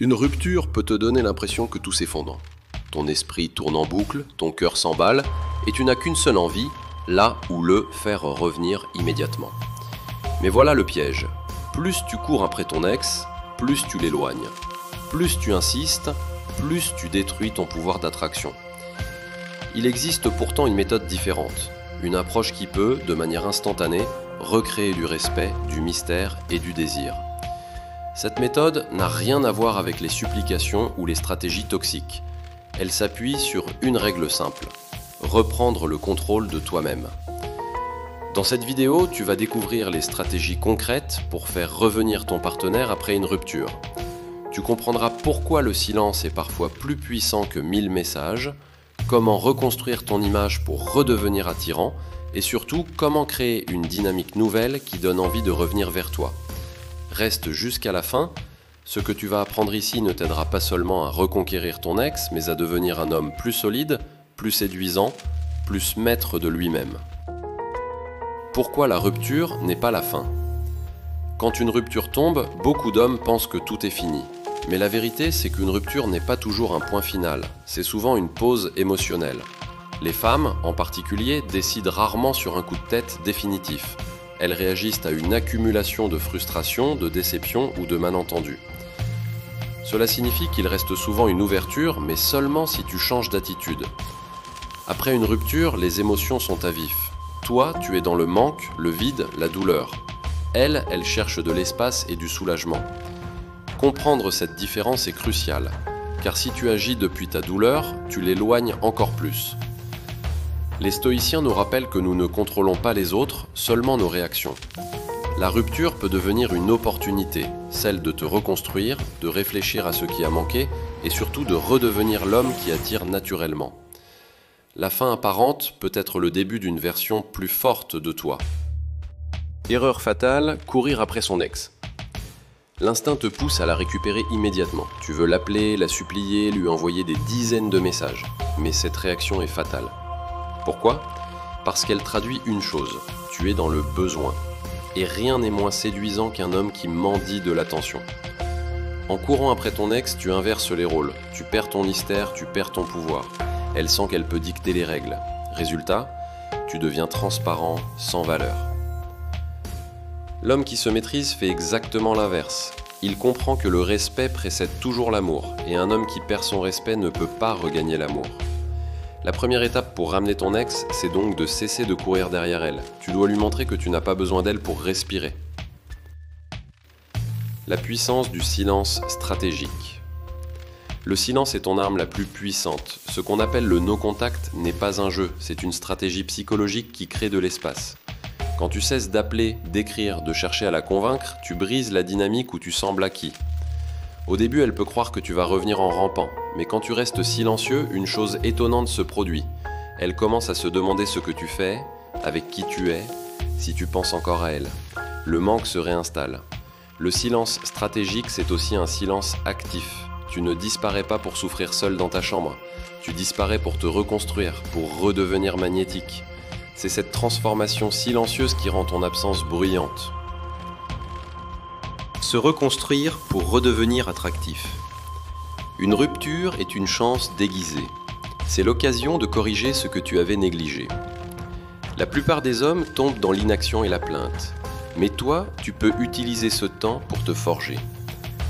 Une rupture peut te donner l'impression que tout s'effondre. Ton esprit tourne en boucle, ton cœur s'emballe, et tu n'as qu'une seule envie, là ou le faire revenir immédiatement. Mais voilà le piège. Plus tu cours après ton ex, plus tu l'éloignes. Plus tu insistes, plus tu détruis ton pouvoir d'attraction. Il existe pourtant une méthode différente, une approche qui peut, de manière instantanée, recréer du respect, du mystère et du désir. Cette méthode n'a rien à voir avec les supplications ou les stratégies toxiques. Elle s'appuie sur une règle simple, reprendre le contrôle de toi-même. Dans cette vidéo, tu vas découvrir les stratégies concrètes pour faire revenir ton partenaire après une rupture. Tu comprendras pourquoi le silence est parfois plus puissant que 1000 messages, comment reconstruire ton image pour redevenir attirant, et surtout comment créer une dynamique nouvelle qui donne envie de revenir vers toi. Reste jusqu'à la fin, ce que tu vas apprendre ici ne t'aidera pas seulement à reconquérir ton ex, mais à devenir un homme plus solide, plus séduisant, plus maître de lui-même. Pourquoi la rupture n'est pas la fin? Quand une rupture tombe, beaucoup d'hommes pensent que tout est fini. Mais la vérité, c'est qu'une rupture n'est pas toujours un point final, c'est souvent une pause émotionnelle. Les femmes, en particulier, décident rarement sur un coup de tête définitif. Elles réagissent à une accumulation de frustration, de déception ou de malentendus. Cela signifie qu'il reste souvent une ouverture, mais seulement si tu changes d'attitude. Après une rupture, les émotions sont à vif. Toi, tu es dans le manque, le vide, la douleur. Elle cherche de l'espace et du soulagement. Comprendre cette différence est crucial, car si tu agis depuis ta douleur, tu l'éloignes encore plus. Les stoïciens nous rappellent que nous ne contrôlons pas les autres, seulement nos réactions. La rupture peut devenir une opportunité, celle de te reconstruire, de réfléchir à ce qui a manqué et surtout de redevenir l'homme qui attire naturellement. La fin apparente peut être le début d'une version plus forte de toi. Erreur fatale, courir après son ex. L'instinct te pousse à la récupérer immédiatement. Tu veux l'appeler, la supplier, lui envoyer des dizaines de messages. Mais cette réaction est fatale. Pourquoi? Parce qu'elle traduit une chose, tu es dans le besoin. Et rien n'est moins séduisant qu'un homme qui mendie de l'attention. En courant après ton ex, tu inverses les rôles. Tu perds ton mystère, tu perds ton pouvoir. Elle sent qu'elle peut dicter les règles. Résultat, tu deviens transparent, sans valeur. L'homme qui se maîtrise fait exactement l'inverse. Il comprend que le respect précède toujours l'amour, et un homme qui perd son respect ne peut pas regagner l'amour. La première étape pour ramener ton ex, c'est donc de cesser de courir derrière elle. Tu dois lui montrer que tu n'as pas besoin d'elle pour respirer. La puissance du silence stratégique. Le silence est ton arme la plus puissante. Ce qu'on appelle le no-contact n'est pas un jeu, c'est une stratégie psychologique qui crée de l'espace. Quand tu cesses d'appeler, d'écrire, de chercher à la convaincre, tu brises la dynamique où tu sembles acquis. Au début, elle peut croire que tu vas revenir en rampant, mais quand tu restes silencieux, une chose étonnante se produit. Elle commence à se demander ce que tu fais, avec qui tu es, si tu penses encore à elle. Le manque se réinstalle. Le silence stratégique, c'est aussi un silence actif. Tu ne disparais pas pour souffrir seul dans ta chambre. Tu disparais pour te reconstruire, pour redevenir magnétique. C'est cette transformation silencieuse qui rend ton absence bruyante. Se reconstruire pour redevenir attractif. Une rupture est une chance déguisée. C'est l'occasion de corriger ce que tu avais négligé. La plupart des hommes tombent dans l'inaction et la plainte. Mais toi, tu peux utiliser ce temps pour te forger.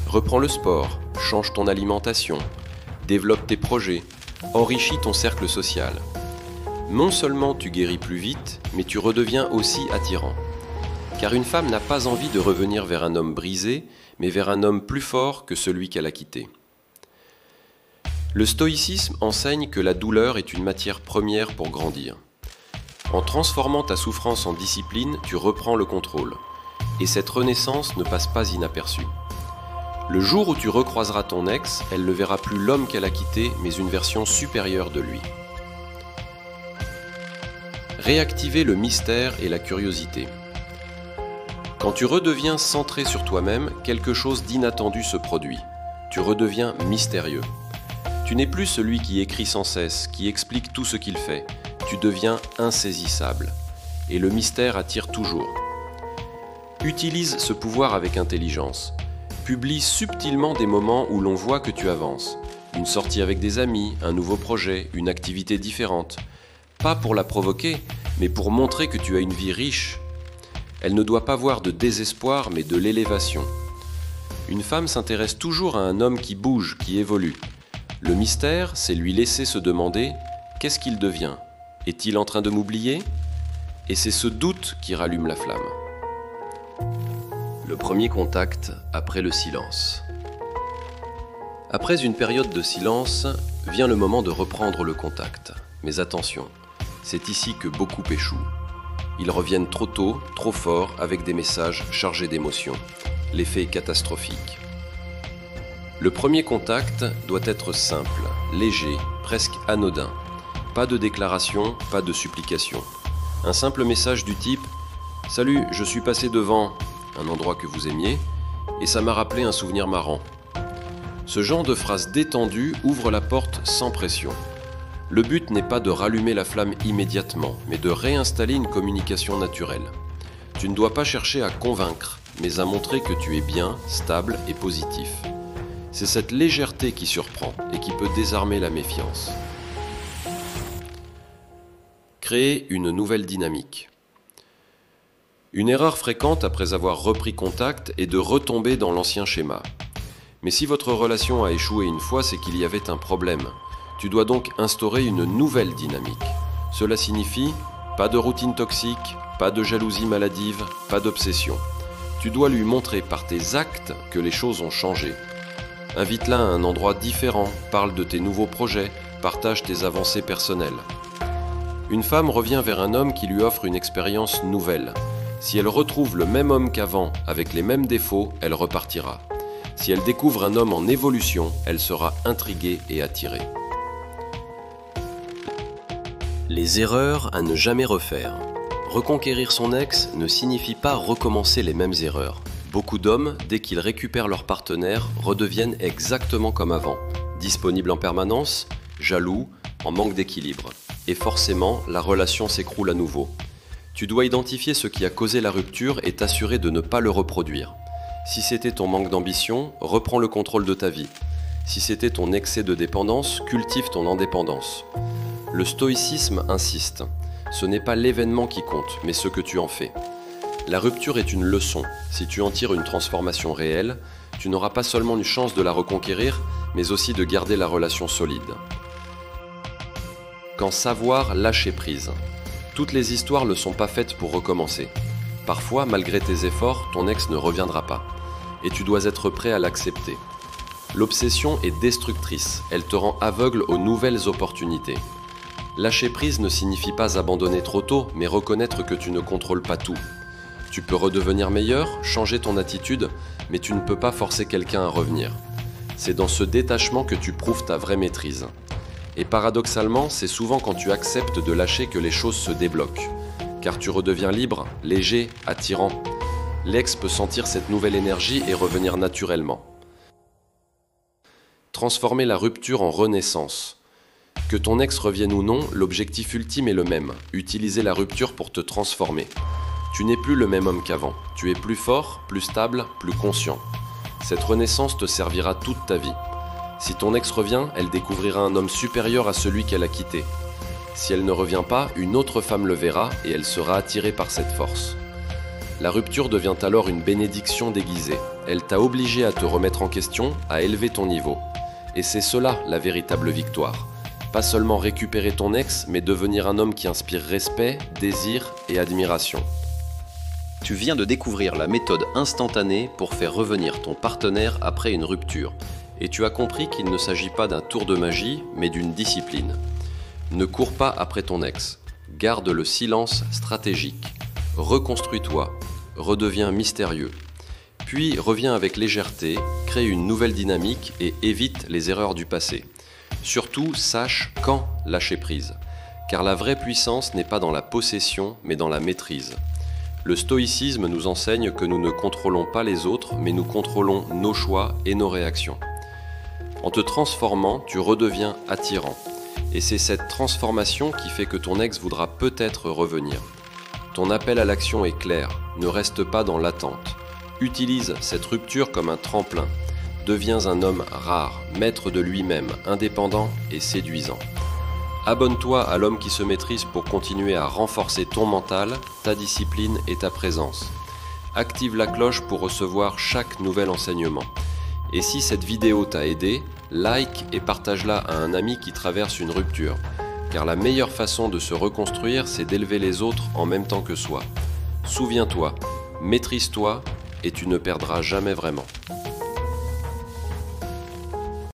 Reprends le sport, change ton alimentation, développe tes projets, enrichis ton cercle social. Non seulement tu guéris plus vite, mais tu redeviens aussi attirant. Car une femme n'a pas envie de revenir vers un homme brisé, mais vers un homme plus fort que celui qu'elle a quitté. Le stoïcisme enseigne que la douleur est une matière première pour grandir. En transformant ta souffrance en discipline, tu reprends le contrôle. Et cette renaissance ne passe pas inaperçue. Le jour où tu recroiseras ton ex, elle ne verra plus l'homme qu'elle a quitté, mais une version supérieure de lui. Réactiver le mystère et la curiosité. Quand tu redeviens centré sur toi-même, quelque chose d'inattendu se produit. Tu redeviens mystérieux. Tu n'es plus celui qui écrit sans cesse, qui explique tout ce qu'il fait. Tu deviens insaisissable. Et le mystère attire toujours. Utilise ce pouvoir avec intelligence. Publie subtilement des moments où l'on voit que tu avances. Une sortie avec des amis, un nouveau projet, une activité différente. Pas pour la provoquer, mais pour montrer que tu as une vie riche. Elle ne doit pas voir de désespoir, mais de l'élévation. Une femme s'intéresse toujours à un homme qui bouge, qui évolue. Le mystère, c'est lui laisser se demander « Qu'est-ce qu'il devient ? Est-il en train de m'oublier ?» Et c'est ce doute qui rallume la flamme. Le premier contact après le silence. Après une période de silence, vient le moment de reprendre le contact. Mais attention, c'est ici que beaucoup échouent. Ils reviennent trop tôt, trop fort, avec des messages chargés d'émotions. L'effet est catastrophique. Le premier contact doit être simple, léger, presque anodin. Pas de déclaration, pas de supplication. Un simple message du type « Salut, je suis passé devant un endroit que vous aimiez et ça m'a rappelé un souvenir marrant ». Ce genre de phrase détendue ouvre la porte sans pression. Le but n'est pas de rallumer la flamme immédiatement, mais de réinstaller une communication naturelle. Tu ne dois pas chercher à convaincre, mais à montrer que tu es bien, stable et positif. C'est cette légèreté qui surprend et qui peut désarmer la méfiance. Créer une nouvelle dynamique. Une erreur fréquente après avoir repris contact est de retomber dans l'ancien schéma. Mais si votre relation a échoué une fois, c'est qu'il y avait un problème. Tu dois donc instaurer une nouvelle dynamique. Cela signifie pas de routine toxique, pas de jalousie maladive, pas d'obsession. Tu dois lui montrer par tes actes que les choses ont changé. Invite-la à un endroit différent, parle de tes nouveaux projets, partage tes avancées personnelles. Une femme revient vers un homme qui lui offre une expérience nouvelle. Si elle retrouve le même homme qu'avant, avec les mêmes défauts, elle repartira. Si elle découvre un homme en évolution, elle sera intriguée et attirée. Les erreurs à ne jamais refaire. Reconquérir son ex ne signifie pas recommencer les mêmes erreurs. Beaucoup d'hommes, dès qu'ils récupèrent leur partenaire, redeviennent exactement comme avant. Disponibles en permanence, jaloux, en manque d'équilibre. Et forcément, la relation s'écroule à nouveau. Tu dois identifier ce qui a causé la rupture et t'assurer de ne pas le reproduire. Si c'était ton manque d'ambition, reprends le contrôle de ta vie. Si c'était ton excès de dépendance, cultive ton indépendance. Le stoïcisme insiste. Ce n'est pas l'événement qui compte, mais ce que tu en fais. La rupture est une leçon. Si tu en tires une transformation réelle, tu n'auras pas seulement une chance de la reconquérir, mais aussi de garder la relation solide. Quand savoir lâcher prise. Toutes les histoires ne sont pas faites pour recommencer. Parfois, malgré tes efforts, ton ex ne reviendra pas. Et tu dois être prêt à l'accepter. L'obsession est destructrice. Elle te rend aveugle aux nouvelles opportunités. Lâcher prise ne signifie pas abandonner trop tôt, mais reconnaître que tu ne contrôles pas tout. Tu peux redevenir meilleur, changer ton attitude, mais tu ne peux pas forcer quelqu'un à revenir. C'est dans ce détachement que tu prouves ta vraie maîtrise. Et paradoxalement, c'est souvent quand tu acceptes de lâcher que les choses se débloquent. Car tu redeviens libre, léger, attirant. L'ex peut sentir cette nouvelle énergie et revenir naturellement. Transformer la rupture en renaissance. Que ton ex revienne ou non, l'objectif ultime est le même, utiliser la rupture pour te transformer. Tu n'es plus le même homme qu'avant, tu es plus fort, plus stable, plus conscient. Cette renaissance te servira toute ta vie. Si ton ex revient, elle découvrira un homme supérieur à celui qu'elle a quitté. Si elle ne revient pas, une autre femme le verra et elle sera attirée par cette force. La rupture devient alors une bénédiction déguisée. Elle t'a obligé à te remettre en question, à élever ton niveau. Et c'est cela la véritable victoire. Pas seulement récupérer ton ex, mais devenir un homme qui inspire respect, désir et admiration. Tu viens de découvrir la méthode instantanée pour faire revenir ton partenaire après une rupture. Et tu as compris qu'il ne s'agit pas d'un tour de magie, mais d'une discipline. Ne cours pas après ton ex. Garde le silence stratégique. Reconstruis-toi. Redeviens mystérieux. Puis reviens avec légèreté, crée une nouvelle dynamique et évite les erreurs du passé. Surtout, sache quand lâcher prise. Car la vraie puissance n'est pas dans la possession, mais dans la maîtrise. Le stoïcisme nous enseigne que nous ne contrôlons pas les autres, mais nous contrôlons nos choix et nos réactions. En te transformant, tu redeviens attirant. Et c'est cette transformation qui fait que ton ex voudra peut-être revenir. Ton appel à l'action est clair, ne reste pas dans l'attente. Utilise cette rupture comme un tremplin. Deviens un homme rare, maître de lui-même, indépendant et séduisant. Abonne-toi à l'homme qui se maîtrise pour continuer à renforcer ton mental, ta discipline et ta présence. Active la cloche pour recevoir chaque nouvel enseignement. Et si cette vidéo t'a aidé, like et partage-la à un ami qui traverse une rupture. Car la meilleure façon de se reconstruire, c'est d'élever les autres en même temps que soi. Souviens-toi, maîtrise-toi et tu ne perdras jamais vraiment.